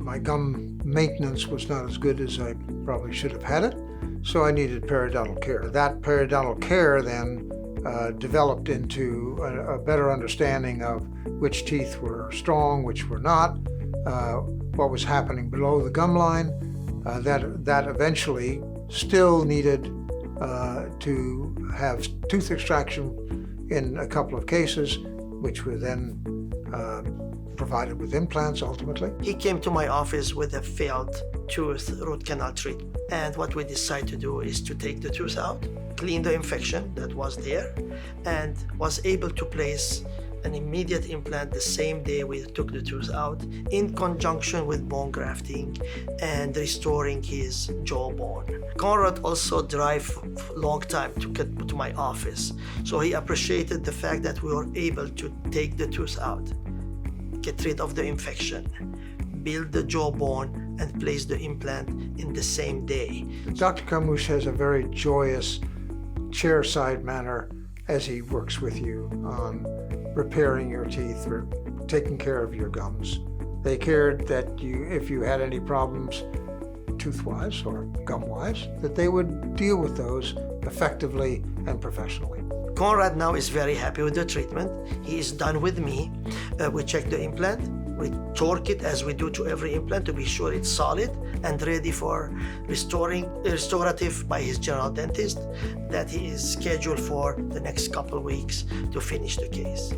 My gum maintenance was not as good as I probably should have had it, so I needed periodontal care. That periodontal care then developed into a better understanding of which teeth were strong, which were not, what was happening below the gum line. That eventually still needed to have tooth extraction in a couple of cases, which were then provided with implants ultimately. He came to my office with a failed tooth root canal treatment. And what we decided to do is to take the tooth out, clean the infection that was there, and was able to place an immediate implant the same day we took the tooth out, in conjunction with bone grafting and restoring his jawbone. Conrad also drive long time to get to my office, so he appreciated the fact that we were able to take the tooth out, get rid of the infection, build the jawbone, and place the implant in the same day. Dr. Kharmouche has a very joyous chair-side manner as he works with you on repairing your teeth or taking care of your gums. They cared that if you had any problems tooth-wise or gum-wise, that they would deal with those effectively and professionally. Conrad now is very happy with the treatment. He is done with me. We check the implant. We torque it as we do to every implant to be sure it's solid and ready for restorative by his general dentist that he is scheduled for the next couple of weeks to finish the case.